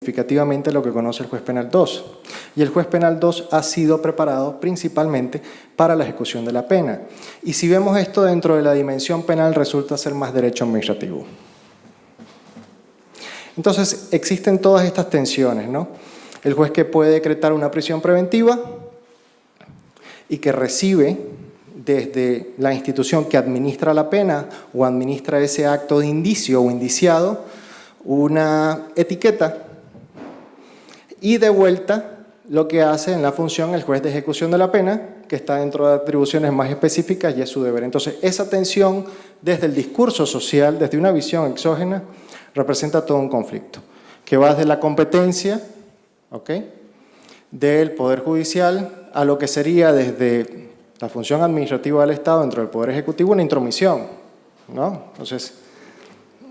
significativamente lo que conoce el juez penal 2. Y el juez penal 2 ha sido preparado principalmente para la ejecución de la pena. Y si vemos esto dentro de la dimensión penal, resulta ser más derecho administrativo. Entonces, existen todas estas tensiones, ¿no? El juez que puede decretar una prisión preventiva y que recibe desde la institución que administra la pena o administra ese acto de indicio o indiciado una etiqueta, y de vuelta lo que hace en la función el juez de ejecución de la pena, que está dentro de atribuciones más específicas y es su deber. Entonces, esa tensión desde el discurso social, desde una visión exógena, representa todo un conflicto, que va desde la competencia, del Poder Judicial a lo que sería desde la función administrativa del Estado dentro del Poder Ejecutivo una intromisión, ¿no? Entonces,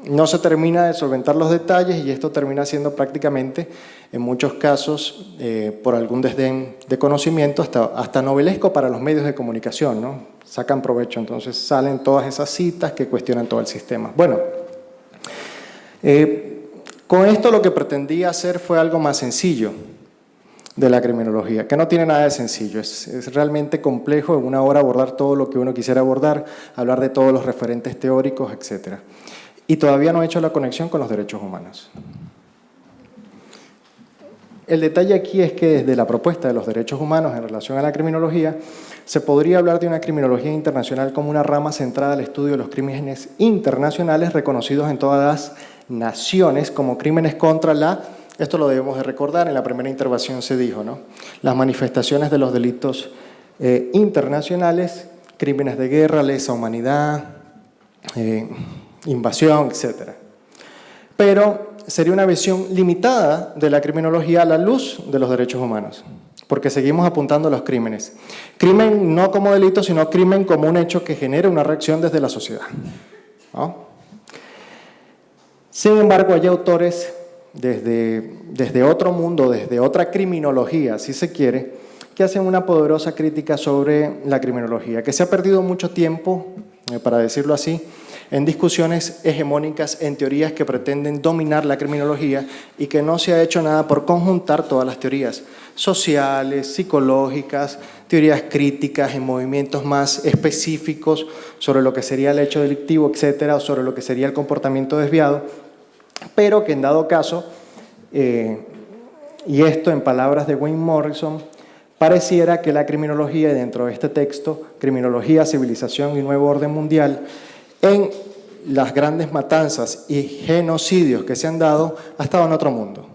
no se termina de solventar los detalles y esto termina siendo prácticamente, en muchos casos, por algún desdén de conocimiento, hasta novelesco para los medios de comunicación, ¿no? Sacan provecho, entonces salen todas esas citas que cuestionan todo el sistema. Bueno, con esto lo que pretendía hacer fue algo más sencillo de la criminología, que no tiene nada de sencillo, es realmente complejo en una hora abordar todo lo que uno quisiera abordar, hablar de todos los referentes teóricos, etcétera. Y todavía no he hecho la conexión con los derechos humanos. El detalle aquí es que desde la propuesta de los derechos humanos en relación a la criminología, se podría hablar de una criminología internacional como una rama centrada al estudio de los crímenes internacionales reconocidos en todas las naciones como crímenes contra la, esto lo debemos de recordar, en la primera intervención se dijo, ¿no? Las manifestaciones de los delitos internacionales, crímenes de guerra, lesa humanidad, invasión, etc. Pero sería una visión limitada de la criminología a la luz de los derechos humanos, porque seguimos apuntando a los crímenes. Crimen no como delito, sino crimen como un hecho que genera una reacción desde la sociedad, ¿no? Sin embargo, hay autores desde otro mundo, desde otra criminología, si se quiere, que hacen una poderosa crítica sobre la criminología, que se ha perdido mucho tiempo, para decirlo así, en discusiones hegemónicas, en teorías que pretenden dominar la criminología y que no se ha hecho nada por conjuntar todas las teorías sociales, psicológicas, teorías críticas en movimientos más específicos sobre lo que sería el hecho delictivo, etcétera, o sobre lo que sería el comportamiento desviado, pero que en dado caso, y esto en palabras de Wayne Morrison, pareciera que la criminología, dentro de este texto, Criminología, Civilización y Nuevo Orden Mundial, en las grandes matanzas y genocidios que se han dado, ha estado en otro mundo.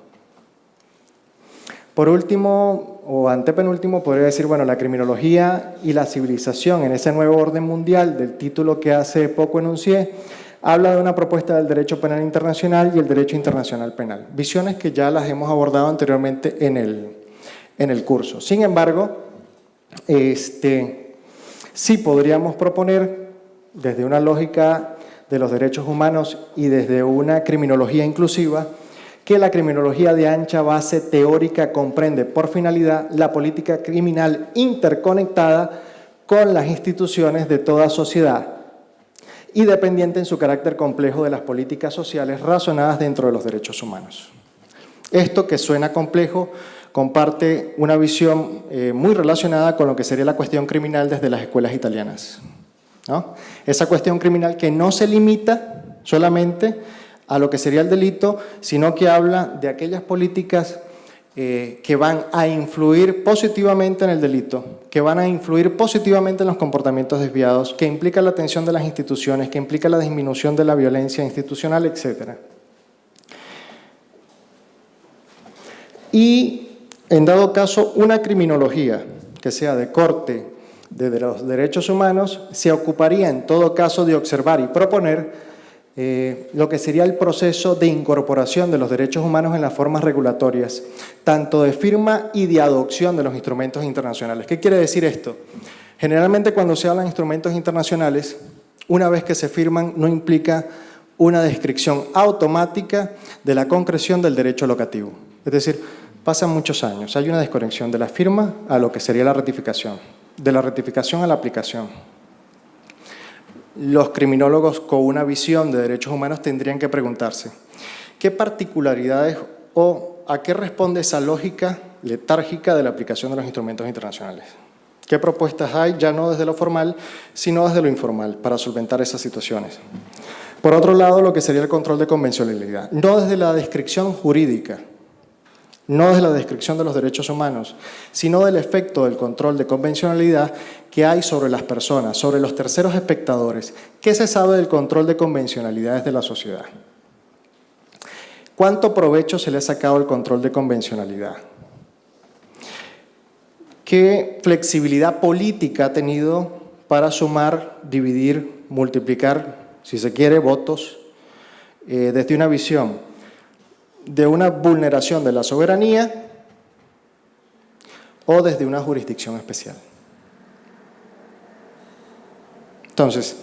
Por último, o antepenúltimo, podría decir, bueno, la criminología y la civilización en ese nuevo orden mundial, del título que hace poco enuncié, habla de una propuesta del derecho penal internacional y el derecho internacional penal. Visiones que ya las hemos abordado anteriormente en el curso. Sin embargo, sí podríamos proponer, desde una lógica de los derechos humanos y desde una criminología inclusiva, que la criminología de ancha base teórica comprende por finalidad la política criminal interconectada con las instituciones de toda sociedad y dependiente en su carácter complejo de las políticas sociales razonadas dentro de los derechos humanos. Esto, que suena complejo, comparte una visión muy relacionada con lo que sería la cuestión criminal desde las escuelas italianas, ¿no? Esa cuestión criminal que no se limita solamente a lo que sería el delito, sino que habla de aquellas políticas que van a influir positivamente en el delito, que van a influir positivamente en los comportamientos desviados, que implica la atención de las instituciones, que implica la disminución de la violencia institucional, etc. Y, en dado caso, una criminología que sea de corte de los derechos humanos se ocuparía en todo caso de observar y proponer lo que sería el proceso de incorporación de los derechos humanos en las formas regulatorias, tanto de firma y de adopción de los instrumentos internacionales. ¿Qué quiere decir esto? Generalmente cuando se hablan de instrumentos internacionales, una vez que se firman no implica una descripción automática de la concreción del derecho locativo. Es decir, pasan muchos años, hay una desconexión de la firma a lo que sería la ratificación, de la ratificación a la aplicación. Los criminólogos con una visión de derechos humanos tendrían que preguntarse ¿qué particularidades o ¿a qué responde esa lógica letárgica de la aplicación de los instrumentos internacionales? ¿Qué propuestas hay, ya no desde lo formal, sino desde lo informal, para solventar esas situaciones? Por otro lado, lo que sería el control de convencionalidad, no desde la descripción jurídica, no desde la descripción de los derechos humanos, sino del efecto del control de convencionalidad que hay sobre las personas, sobre los terceros espectadores. ¿Qué se sabe del control de convencionalidades de la sociedad? ¿Cuánto provecho se le ha sacado al control de convencionalidad? ¿Qué flexibilidad política ha tenido para sumar, dividir, multiplicar, si se quiere, votos desde una visión de una vulneración de la soberanía o desde una jurisdicción especial? Entonces,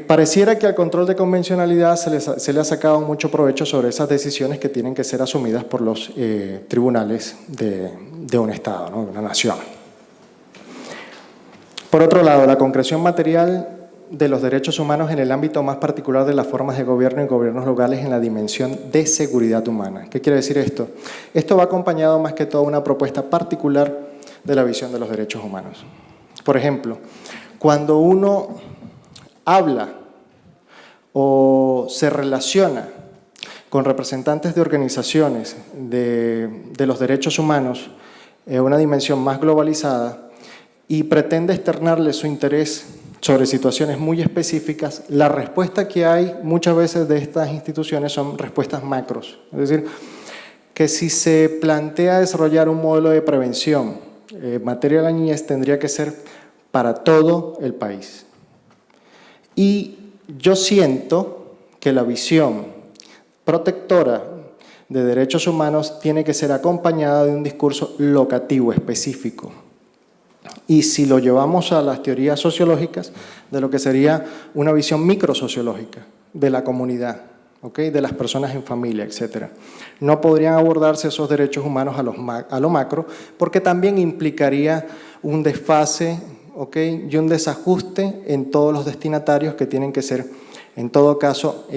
pareciera que al control de convencionalidad se le ha sacado mucho provecho sobre esas decisiones que tienen que ser asumidas por los tribunales de un Estado, ¿no? De una nación. Por otro lado, la concreción material de los derechos humanos en el ámbito más particular de las formas de gobierno y gobiernos locales en la dimensión de seguridad humana. ¿Qué quiere decir esto? Esto va acompañado más que todo de una propuesta particular de la visión de los derechos humanos. Por ejemplo, cuando uno habla o se relaciona con representantes de organizaciones de los derechos humanos en una dimensión más globalizada y pretende externarle su interés sobre situaciones muy específicas, la respuesta que hay muchas veces de estas instituciones son respuestas macros. Es decir, que si se plantea desarrollar un modelo de prevención en materia de la niñez, tendría que ser para todo el país. Y yo siento que la visión protectora de derechos humanos tiene que ser acompañada de un discurso locativo específico. Y si lo llevamos a las teorías sociológicas, de lo que sería una visión microsociológica de la comunidad, ¿okay? De las personas en familia, etc. No podrían abordarse esos derechos humanos a lo macro, porque también implicaría un desfase, ¿okay? Y un desajuste en todos los destinatarios que tienen que ser, en todo caso,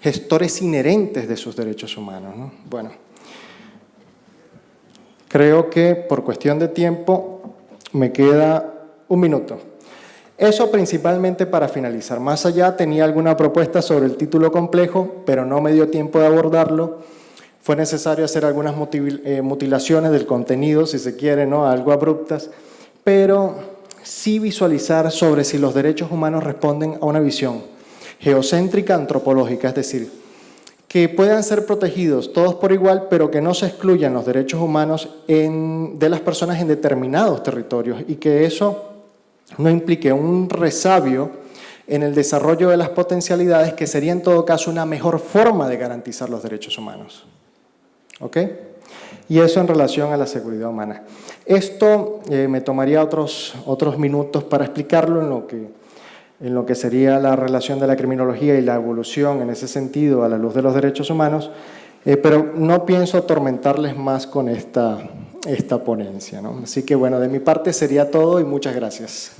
gestores inherentes de sus derechos humanos, ¿no? Bueno, creo que por cuestión de tiempo me queda un minuto. Eso principalmente para finalizar. Más allá tenía alguna propuesta sobre el título complejo, pero no me dio tiempo de abordarlo. Fue necesario hacer algunas mutilaciones del contenido, si se quiere, ¿no? Algo abruptas, pero sí visualizar sobre si los derechos humanos responden a una visión geocéntrica antropológica, es decir, que puedan ser protegidos todos por igual, pero que no se excluyan los derechos humanos de las personas en determinados territorios y que eso no implique un resabio en el desarrollo de las potencialidades, que sería en todo caso una mejor forma de garantizar los derechos humanos. ¿Ok? Y eso en relación a la seguridad humana. Esto me tomaría otros minutos para explicarlo en lo que sería la relación de la criminología y la evolución en ese sentido a la luz de los derechos humanos, pero no pienso atormentarles más con esta ponencia, ¿no? Así que bueno, de mi parte sería todo y muchas gracias.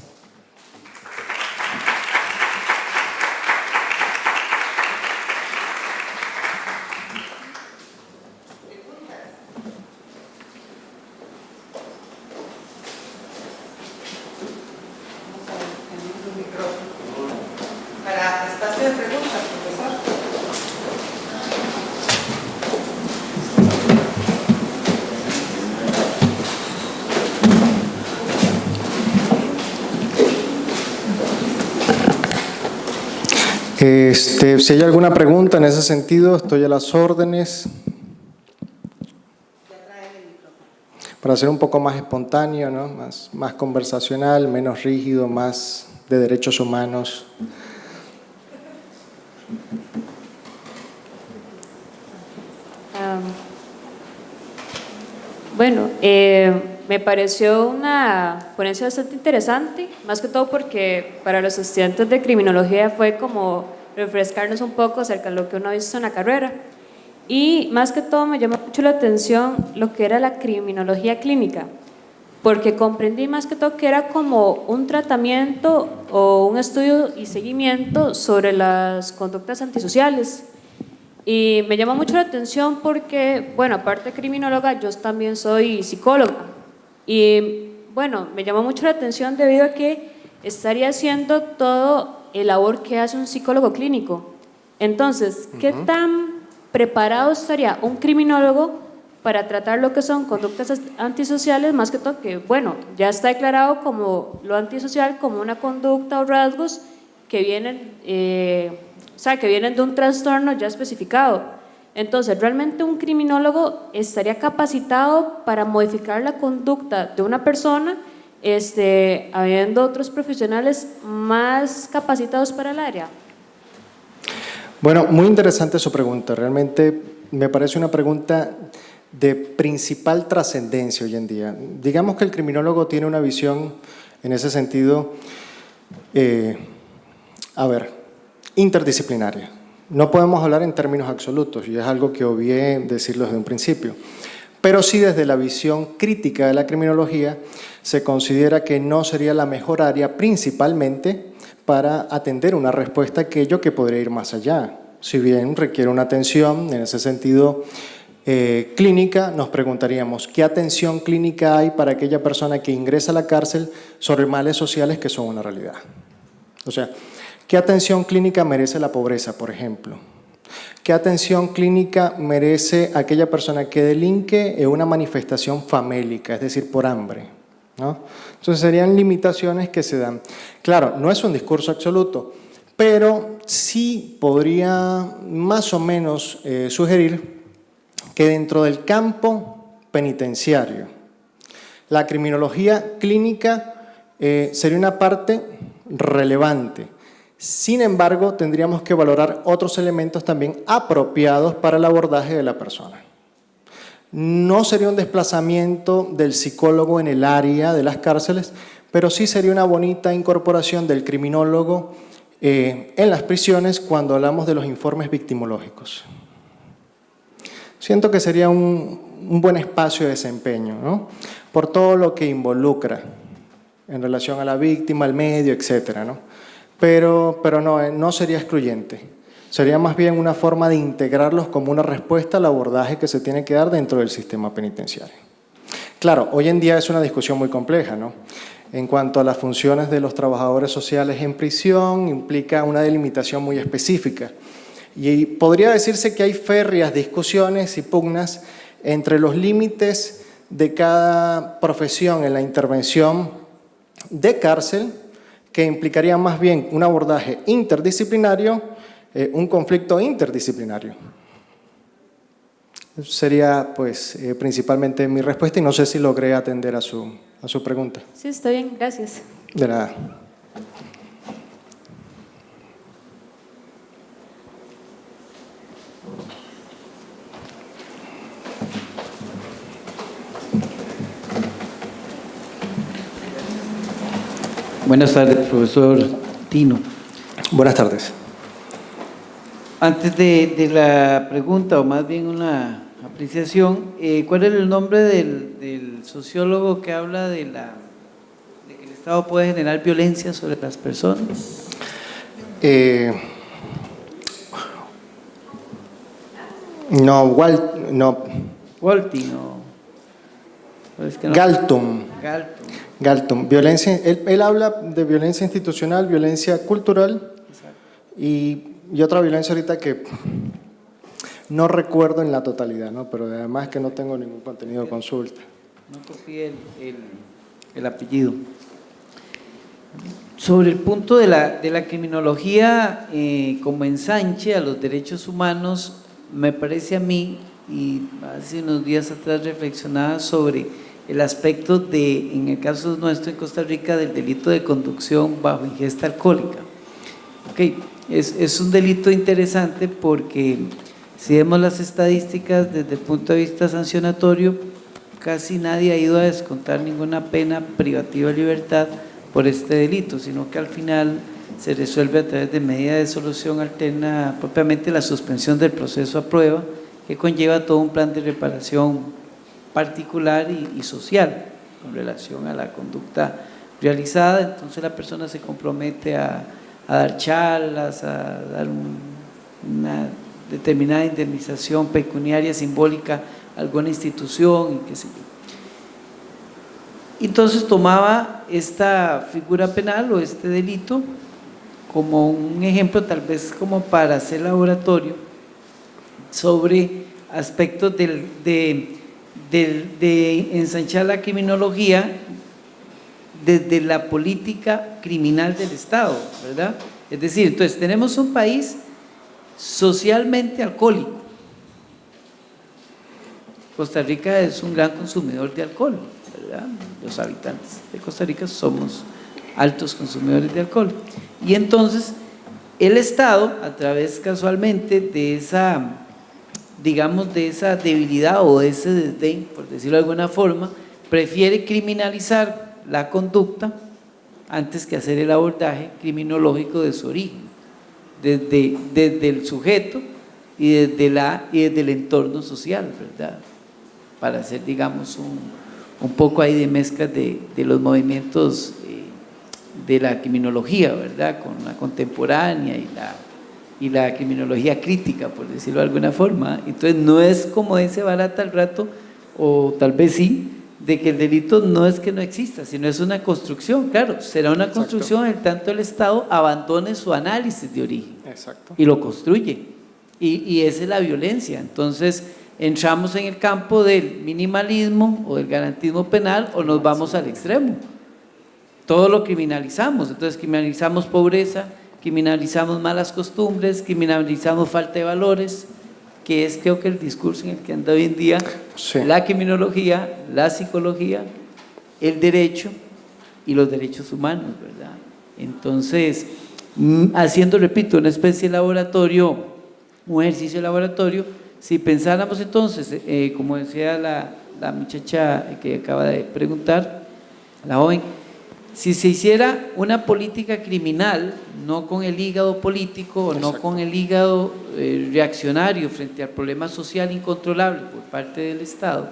Para espacio de preguntas, profesor. Si hay alguna pregunta en ese sentido, estoy a las órdenes. Para ser un poco más espontáneo, ¿no? Más conversacional, menos rígido, más de derechos humanos. Bueno, me pareció una ponencia bastante interesante, más que todo porque para los estudiantes de criminología fue como refrescarnos un poco acerca de lo que uno ha visto en la carrera. Y más que todo me llamó mucho la atención lo que era la criminología clínica, porque comprendí más que todo que era como un tratamiento o un estudio y seguimiento sobre las conductas antisociales. Y me llama mucho la atención porque, bueno, aparte de criminóloga, yo también soy psicóloga. Y bueno, me llama mucho la atención debido a que estaría haciendo todo el labor que hace un psicólogo clínico. Entonces, ¿qué tan preparado estaría un criminólogo para tratar lo que son conductas antisociales? Más que todo que, bueno, ya está declarado como lo antisocial como una conducta o rasgos que vienen, o sea, que vienen de un trastorno ya especificado. Entonces, ¿realmente un criminólogo estaría capacitado para modificar la conducta de una persona, habiendo otros profesionales más capacitados para el área? Bueno, muy interesante su pregunta. Realmente me parece una pregunta de principal trascendencia hoy en día. Digamos que el criminólogo tiene una visión en ese sentido, interdisciplinaria. No podemos hablar en términos absolutos, y es algo que obvié decirlo desde un principio. Pero sí, desde la visión crítica de la criminología, se considera que no sería la mejor área principalmente para atender una respuesta a aquello que podría ir más allá. Si bien requiere una atención, en ese sentido, clínica, nos preguntaríamos ¿qué atención clínica hay para aquella persona que ingresa a la cárcel sobre males sociales que son una realidad? O sea, ¿qué atención clínica merece la pobreza, por ejemplo? ¿Qué atención clínica merece aquella persona que delinque en una manifestación famélica, es decir, por hambre, ¿no? Entonces serían limitaciones que se dan. Claro, no es un discurso absoluto, pero sí podría más o menos sugerir que dentro del campo penitenciario, la criminología clínica sería una parte relevante. Sin embargo, tendríamos que valorar otros elementos también apropiados para el abordaje de la persona. No sería un desplazamiento del psicólogo en el área de las cárceles, pero sí sería una bonita incorporación del criminólogo en las prisiones cuando hablamos de los informes victimológicos. Siento que sería un buen espacio de desempeño, ¿no? Por todo lo que involucra en relación a la víctima, al medio, etcétera, ¿no? Pero no sería excluyente. Sería más bien una forma de integrarlos como una respuesta al abordaje que se tiene que dar dentro del sistema penitenciario. Claro, hoy en día es una discusión muy compleja, ¿no? En cuanto a las funciones de los trabajadores sociales en prisión, implica una delimitación muy específica. Y podría decirse que hay férreas discusiones y pugnas entre los límites de cada profesión en la intervención de cárcel, que implicaría más bien un abordaje interdisciplinario, un conflicto interdisciplinario. Sería pues principalmente mi respuesta y no sé si logré atender a su pregunta. Sí, está bien, gracias. De nada. Buenas tardes, profesor Tino. Buenas tardes. Antes de la pregunta, o más bien una apreciación, ¿cuál es el nombre del sociólogo que habla de que el Estado puede generar violencia sobre las personas? Walty, no. Es que no. Galtung. Violencia, él habla de violencia institucional, violencia cultural y otra violencia ahorita que no recuerdo en la totalidad, ¿no? Pero además que no tengo ningún contenido de consulta. No copié el apellido. Sobre el punto de la criminología como ensanche a los derechos humanos, me parece a mí, y hace unos días atrás reflexionaba sobre el aspecto de, en el caso nuestro en Costa Rica, del delito de conducción bajo ingesta alcohólica. Okay. Es un delito interesante porque si vemos las estadísticas desde el punto de vista sancionatorio, casi nadie ha ido a descontar ninguna pena privativa de libertad por este delito, sino que al final se resuelve a través de medida de solución alterna, propiamente la suspensión del proceso a prueba, que conlleva todo un plan de reparación particular y social con relación a la conducta realizada. Entonces la persona se compromete a dar charlas, a dar una determinada indemnización pecuniaria simbólica a alguna institución y qué sé yo. Entonces tomaba esta figura penal o este delito como un ejemplo, tal vez como para hacer laboratorio sobre aspectos de ensanchar la criminología desde la política criminal del Estado, ¿verdad? Es decir, entonces tenemos un país socialmente alcohólico. Costa Rica es un gran consumidor de alcohol, ¿verdad? Los habitantes de Costa Rica somos altos consumidores de alcohol. Y entonces el Estado, a través casualmente de esa, digamos, de esa debilidad o de ese desdén, por decirlo de alguna forma, prefiere criminalizar la conducta antes que hacer el abordaje criminológico de su origen, desde el sujeto y desde el entorno social, ¿verdad? Para hacer, digamos, un poco ahí de mezcla de los movimientos de la criminología, ¿verdad? Con la contemporánea y la criminología crítica, por decirlo de alguna forma. Entonces no es como ese barata al rato, o tal vez sí, de que el delito no es que no exista, sino es una construcción. Claro, será una construcción en tanto el Estado abandone su análisis de origen. Exacto. Y lo construye, y esa es la violencia. Entonces entramos en el campo del minimalismo o del garantismo penal, o nos vamos al extremo, todo lo criminalizamos. Entonces criminalizamos pobreza, criminalizamos malas costumbres, criminalizamos falta de valores, que es, creo que, el discurso en el que anda hoy en día la criminología, la psicología, el derecho y los derechos humanos, ¿verdad? Entonces, haciendo, repito, una especie de laboratorio, un ejercicio de laboratorio, si pensáramos entonces, como decía la muchacha que acaba de preguntar, la joven, si se hiciera una política criminal, no con el hígado político, o no con el hígado reaccionario frente al problema social incontrolable por parte del Estado,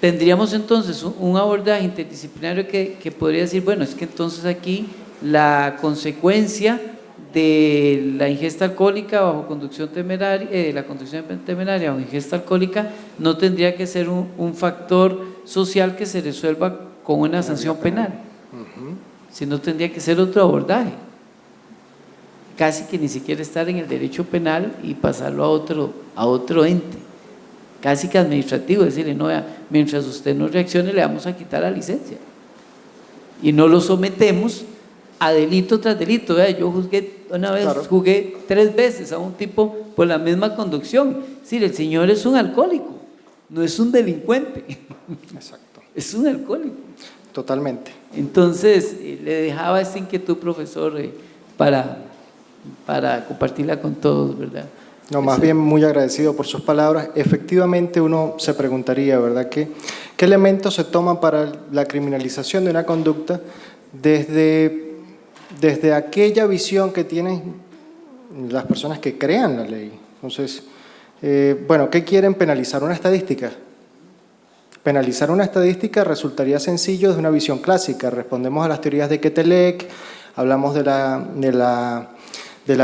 tendríamos entonces un abordaje interdisciplinario que podría decir, bueno, es que entonces aquí la consecuencia de la ingesta alcohólica bajo conducción temeraria, la conducción temeraria o ingesta alcohólica no tendría que ser un factor social que se resuelva con una sanción penal, sino tendría que ser otro abordaje, casi que ni siquiera estar en el derecho penal y pasarlo a otro ente, casi que administrativo, decirle, no, vea, mientras usted no reaccione le vamos a quitar la licencia y no lo sometemos a delito tras delito. Vea, yo juzgué una vez, jugué 3 veces a un tipo por la misma conducción. Es decir, el señor es un alcohólico, no es un delincuente. Exacto. Es un alcohólico. Totalmente. Entonces, le dejaba esta inquietud, profesor, para compartirla con todos, ¿verdad? No, más bien muy agradecido por sus palabras. Efectivamente, uno se preguntaría, ¿verdad?, ¿qué elementos se toman para la criminalización de una conducta desde aquella visión que tienen las personas que crean la ley? Entonces, bueno, ¿qué quieren penalizar? ¿Una estadística? Penalizar una estadística resultaría sencillo desde una visión clásica. Respondemos a las teorías de Quetelet, hablamos de la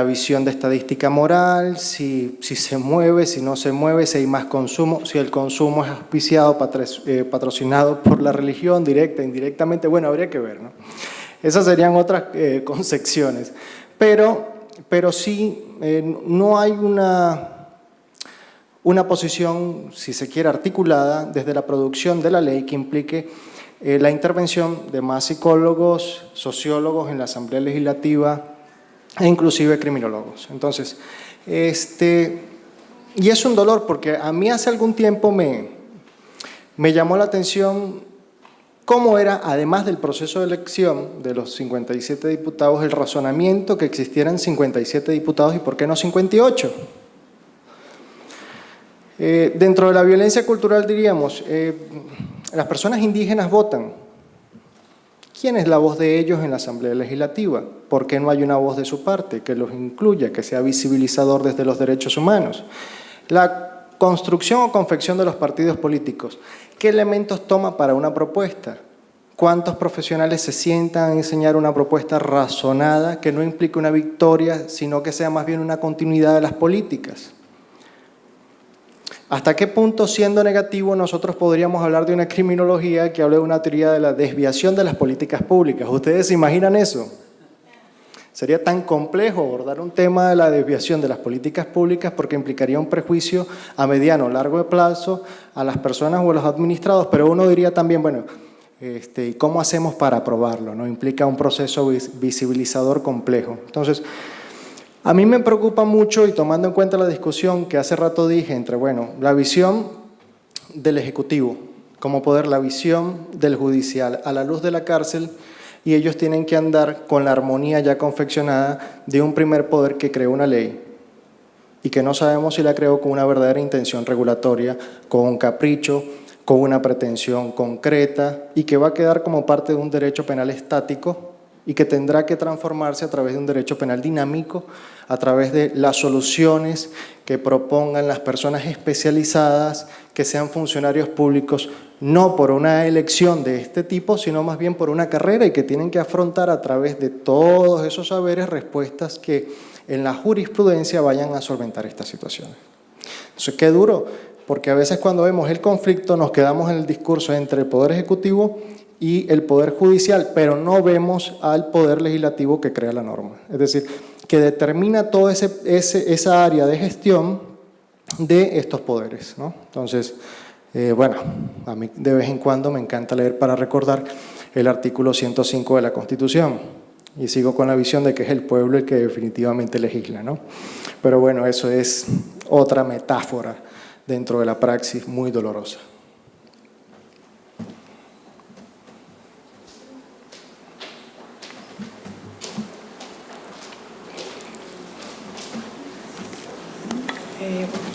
visión de estadística moral, si se mueve, si no se mueve, si hay más consumo, si el consumo es auspiciado, patrocinado por la religión, directa, indirectamente, bueno, habría que ver, ¿no? Esas serían otras concepciones. Pero sí, no hay una posición, si se quiere, articulada desde la producción de la ley que implique la intervención de más psicólogos, sociólogos en la Asamblea Legislativa e inclusive criminólogos. Entonces, y es un dolor porque a mí hace algún tiempo me llamó la atención cómo era, además del proceso de elección de los 57 diputados, el razonamiento que existieran 57 diputados y por qué no 58. Dentro de la violencia cultural diríamos, las personas indígenas votan. ¿Quién es la voz de ellos en la Asamblea Legislativa? ¿Por qué no hay una voz de su parte que los incluya, que sea visibilizador desde los derechos humanos? La construcción o confección de los partidos políticos. ¿Qué elementos toma para una propuesta? ¿Cuántos profesionales se sientan a enseñar una propuesta razonada que no implique una victoria, sino que sea más bien una continuidad de las políticas? ¿Hasta qué punto, siendo negativo, nosotros podríamos hablar de una criminología que hable de una teoría de la desviación de las políticas públicas? ¿Ustedes se imaginan eso? Sería tan complejo abordar un tema de la desviación de las políticas públicas porque implicaría un prejuicio a mediano o largo plazo a las personas o a los administrados, pero uno diría también, bueno, ¿y cómo hacemos para aprobarlo? ¿No? Implica un proceso visibilizador complejo. Entonces, a mí me preocupa mucho, y tomando en cuenta la discusión que hace rato dije entre, bueno, la visión del Ejecutivo como poder, la visión del Judicial a la luz de la cárcel, y ellos tienen que andar con la armonía ya confeccionada de un primer poder que creó una ley y que no sabemos si la creó con una verdadera intención regulatoria, con un capricho, con una pretensión concreta, y que va a quedar como parte de un derecho penal estático y que tendrá que transformarse a través de un derecho penal dinámico, a través de las soluciones que propongan las personas especializadas, que sean funcionarios públicos, no por una elección de este tipo, sino más bien por una carrera, y que tienen que afrontar a través de todos esos saberes respuestas que en la jurisprudencia vayan a solventar estas situaciones. Entonces, qué duro, porque a veces cuando vemos el conflicto nos quedamos en el discurso entre el Poder Ejecutivo y el Poder Judicial, pero no vemos al Poder Legislativo que crea la norma. Es decir, que determina toda esa área de gestión de estos poderes, ¿no? Entonces, bueno, a mí de vez en cuando me encanta leer para recordar el artículo 105 de la Constitución, y sigo con la visión de que es el pueblo el que definitivamente legisla, ¿no? Pero bueno, eso es otra metáfora dentro de la praxis muy dolorosa.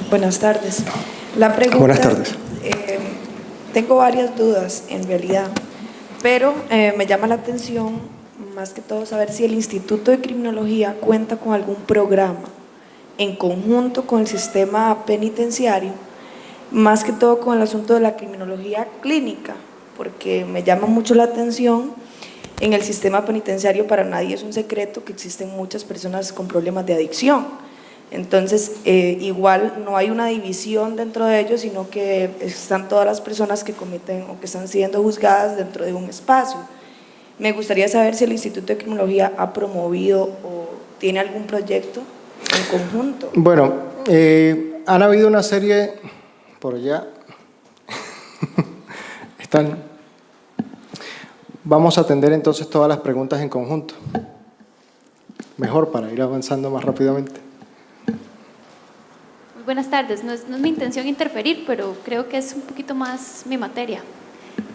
Buenas tardes. La pregunta, Buenas tardes. Tengo varias dudas en realidad, pero me llama la atención más que todo saber si el Instituto de Criminología cuenta con algún programa en conjunto con el sistema penitenciario, más que todo con el asunto de la criminología clínica, porque me llama mucho la atención. En el sistema penitenciario para nadie es un secreto que existen muchas personas con problemas de adicción. Entonces, igual no hay una división dentro de ellos, sino que están todas las personas que cometen o que están siendo juzgadas dentro de un espacio. Me gustaría saber si el Instituto de Criminología ha promovido o tiene algún proyecto en conjunto. Bueno, han habido una serie, por allá, vamos a atender entonces todas las preguntas en conjunto, mejor para ir avanzando más rápidamente. Buenas tardes, no es mi intención interferir, pero creo que es un poquito más mi materia.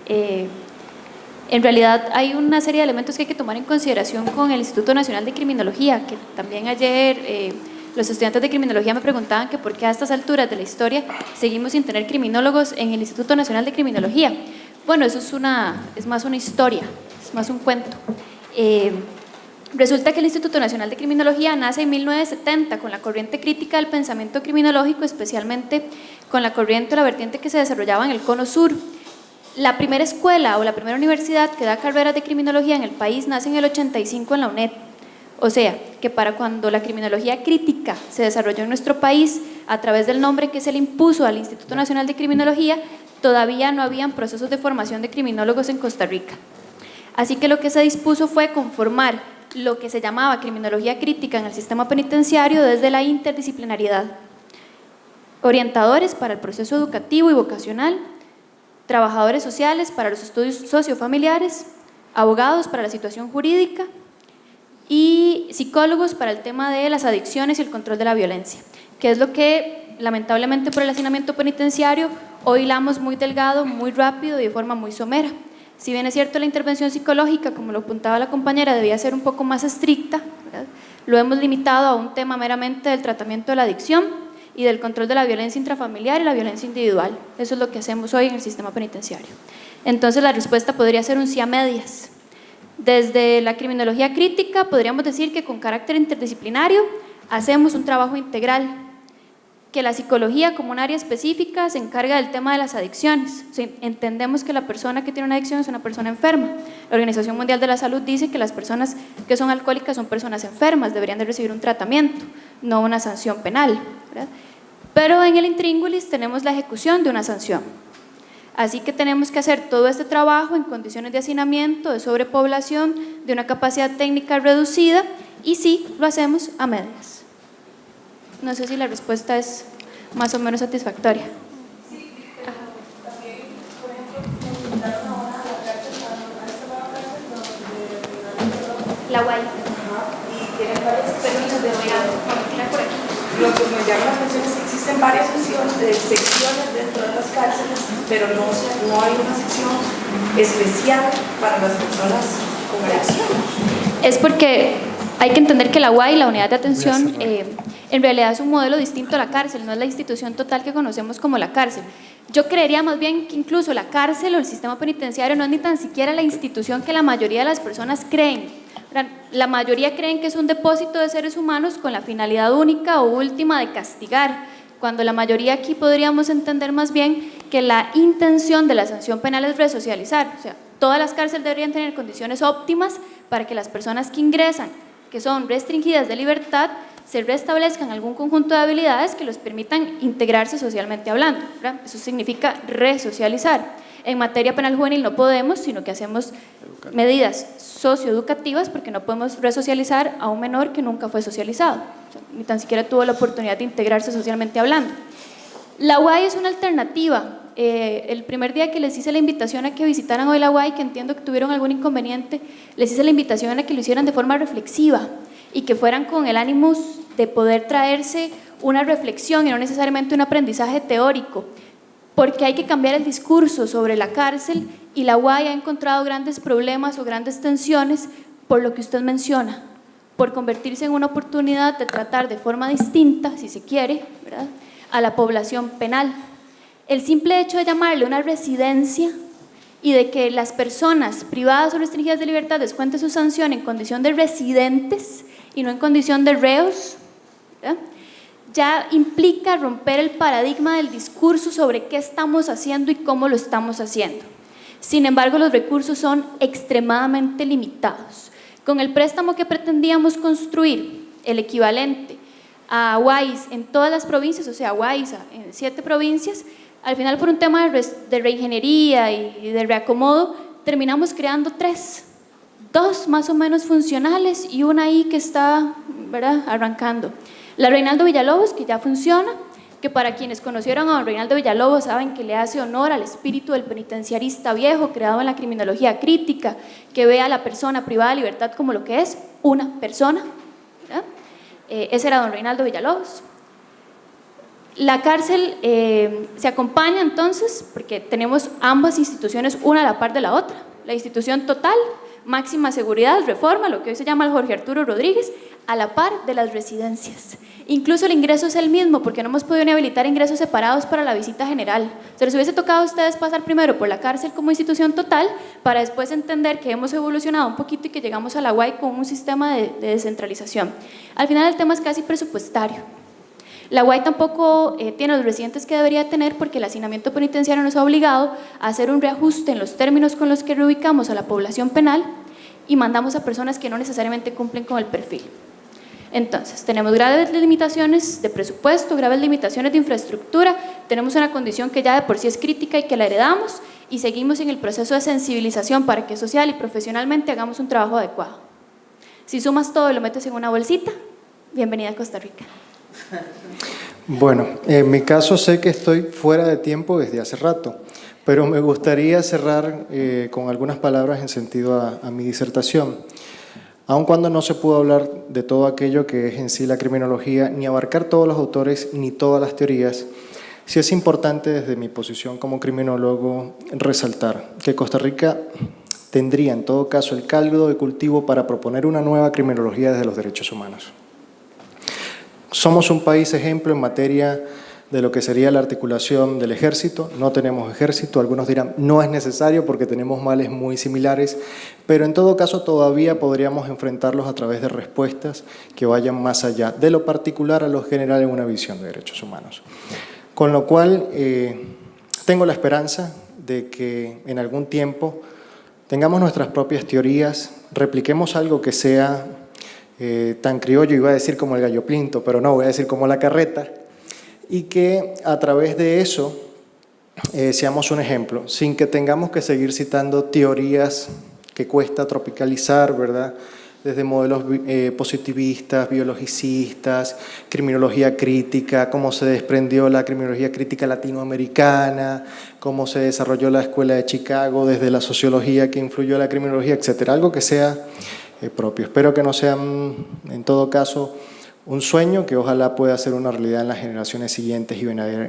En realidad hay una serie de elementos que hay que tomar en consideración con el Instituto Nacional de Criminología, que también ayer los estudiantes de criminología me preguntaban que por qué a estas alturas de la historia seguimos sin tener criminólogos en el Instituto Nacional de Criminología. Bueno, eso es más una historia, es más un cuento. Resulta que el Instituto Nacional de Criminología nace en 1970 con la corriente crítica del pensamiento criminológico, especialmente con la corriente o la vertiente que se desarrollaba en el Cono Sur. La primera escuela o la primera universidad que da carreras de criminología en el país nace en el 85 en la UNED. O sea, que para cuando la criminología crítica se desarrolló en nuestro país a través del nombre que se le impuso al Instituto Nacional de Criminología, todavía no habían procesos de formación de criminólogos en Costa Rica. Así que lo que se dispuso fue conformar lo que se llamaba criminología crítica en el sistema penitenciario desde la interdisciplinariedad. Orientadores para el proceso educativo y vocacional, trabajadores sociales para los estudios sociofamiliares, abogados para la situación jurídica y psicólogos para el tema de las adicciones y el control de la violencia, que es lo que lamentablemente por el hacinamiento penitenciario hoy hilamos muy delgado, muy rápido y de forma muy somera. Si bien es cierto la intervención psicológica, como lo apuntaba la compañera, debía ser un poco más estricta, ¿verdad? Lo hemos limitado a un tema meramente del tratamiento de la adicción y del control de la violencia intrafamiliar y la violencia individual. Eso es lo que hacemos hoy en el sistema penitenciario. Entonces la respuesta podría ser un sí a medias. Desde la criminología crítica podríamos decir que con carácter interdisciplinario hacemos un trabajo integral que la psicología como un área específica se encarga del tema de las adicciones. O sea, entendemos que la persona que tiene una adicción es una persona enferma. La Organización Mundial de la Salud dice que las personas que son alcohólicas son personas enfermas, deberían de recibir un tratamiento, no una sanción penal, ¿verdad? Pero en el intríngulis tenemos la ejecución de una sanción. Así que tenemos que hacer todo este trabajo en condiciones de hacinamiento, de sobrepoblación, de una capacidad técnica reducida, y sí, lo hacemos a medias. No sé si la respuesta es más o menos satisfactoria. La UAI. Y tienen varias Permiso de verano. Por aquí. Lo que me llama la atención es que existen varias secciones dentro de las cárceles, pero no hay una sección especial para las personas con adicción. Es porque hay que entender que la UAI, la unidad de atención, en realidad es un modelo distinto a la cárcel, no es la institución total que conocemos como la cárcel. Yo creería más bien que incluso la cárcel o el sistema penitenciario no es ni tan siquiera la institución que la mayoría de las personas creen. La mayoría creen que es un depósito de seres humanos con la finalidad única o última de castigar, cuando la mayoría aquí podríamos entender más bien que la intención de la sanción penal es resocializar. O sea, todas las cárceles deberían tener condiciones óptimas para que las personas que ingresan, que son restringidas de libertad, se restablezcan algún conjunto de habilidades que los permitan integrarse socialmente hablando, ¿verdad? Eso significa resocializar. En materia penal juvenil no podemos, sino que hacemos medidas socioeducativas porque no podemos resocializar a un menor que nunca fue socializado, o sea, ni tan siquiera tuvo la oportunidad de integrarse socialmente hablando. La UAI es una alternativa. El primer día que les hice la invitación a que visitaran hoy la UAI, que entiendo que tuvieron algún inconveniente, les hice la invitación a que lo hicieran de forma reflexiva y que fueran con el ánimo de poder traerse una reflexión y no necesariamente un aprendizaje teórico, porque hay que cambiar el discurso sobre la cárcel, y la UAI ha encontrado grandes problemas o grandes tensiones por lo que usted menciona, por convertirse en una oportunidad de tratar de forma distinta, si se quiere, ¿verdad?, a la población penal. El simple hecho de llamarle una residencia y de que las personas privadas o restringidas de libertad descuenten su sanción en condición de residentes y no en condición de reos, ¿verdad?, ya implica romper el paradigma del discurso sobre qué estamos haciendo y cómo lo estamos haciendo. Sin embargo, los recursos son extremadamente limitados. Con el préstamo que pretendíamos construir, el equivalente a UAIS en todas las provincias, o sea, UAIS en 7 provincias, al final por un tema de reingeniería y de reacomodo, terminamos creando 3, 2 más o menos funcionales y una ahí que está, ¿verdad?, arrancando. La Reinaldo Villalobos, que ya funciona, que para quienes conocieron a don Reinaldo Villalobos saben que le hace honor al espíritu del penitenciarista viejo, creado en la criminología crítica, que ve a la persona privada de libertad como lo que es, una persona, ¿verdad? Ese era don Reinaldo Villalobos. La cárcel se acompaña entonces, porque tenemos ambas instituciones una a la par de la otra, la institución total, máxima seguridad, reforma, lo que hoy se llama el Jorge Arturo Rodríguez, a la par de las residencias. Incluso el ingreso es el mismo, porque no hemos podido ni habilitar ingresos separados para la visita general. Se les hubiese tocado a ustedes pasar primero por la cárcel como institución total, para después entender que hemos evolucionado un poquito y que llegamos a la UAI con un sistema de descentralización. Al final el tema es casi presupuestario. La UAI tampoco tiene los residentes que debería tener, porque el hacinamiento penitenciario nos ha obligado a hacer un reajuste en los términos con los que reubicamos a la población penal y mandamos a personas que no necesariamente cumplen con el perfil. Entonces, tenemos graves limitaciones de presupuesto, graves limitaciones de infraestructura, tenemos una condición que ya de por sí es crítica y que la heredamos, y seguimos en el proceso de sensibilización para que social y profesionalmente hagamos un trabajo adecuado. Si sumas todo y lo metes en una bolsita, bienvenida a Costa Rica. Bueno, en mi caso sé que estoy fuera de tiempo desde hace rato, pero me gustaría cerrar con algunas palabras en sentido a mi disertación. Aun cuando no se pudo hablar de todo aquello que es en sí la criminología, ni abarcar todos los autores ni todas las teorías, sí es importante desde mi posición como criminólogo resaltar que Costa Rica tendría en todo caso el caldo de cultivo para proponer una nueva criminología desde los derechos humanos. Somos un país ejemplo en materia de lo que sería la articulación del ejército. No tenemos ejército, algunos dirán no es necesario porque tenemos males muy similares, pero en todo caso todavía podríamos enfrentarlos a través de respuestas que vayan más allá de lo particular a lo general en una visión de derechos humanos. Con lo cual tengo la esperanza de que en algún tiempo tengamos nuestras propias teorías, repliquemos algo que sea tan criollo, iba a decir como el gallo pinto, pero no, voy a decir como la carreta, y que a través de eso seamos un ejemplo, sin que tengamos que seguir citando teorías que cuesta tropicalizar, ¿verdad? Desde modelos positivistas, biologicistas, criminología crítica, cómo se desprendió la criminología crítica latinoamericana, cómo se desarrolló la Escuela de Chicago desde la sociología que influyó en la criminología, etcétera. Algo que sea propio. Espero que no sean, en todo caso, un sueño que ojalá pueda ser una realidad en las generaciones siguientes y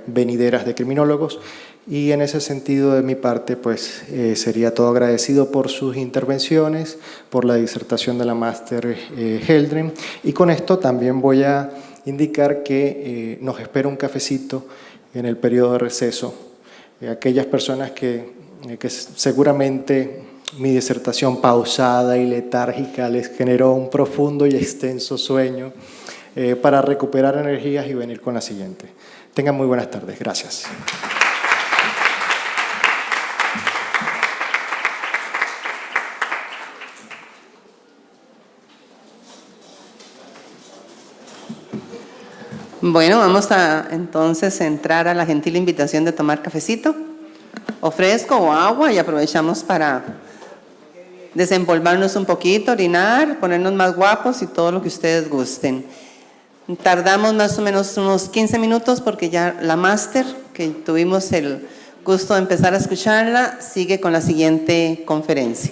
venideras de criminólogos. Y en ese sentido, de mi parte, pues sería todo agradecido por sus intervenciones, por la disertación de la máster Heldren. Y con esto también voy a indicar que nos espera un cafecito en el periodo de receso. Aquellas personas que seguramente mi disertación pausada y letárgica les generó un profundo y extenso sueño, para recuperar energías y venir con la siguiente. Tengan muy buenas tardes. Gracias. Bueno, vamos a entonces entrar a la gentil invitación de tomar cafecito o fresco o agua, y aprovechamos para desenvolvernos un poquito, orinar, ponernos más guapos y todo lo que ustedes gusten. Tardamos más o menos unos 15 minutos porque ya la máster, que tuvimos el gusto de empezar a escucharla, sigue con la siguiente conferencia.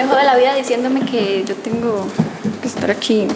me jode la vida diciéndome que yo tengo que estar aquí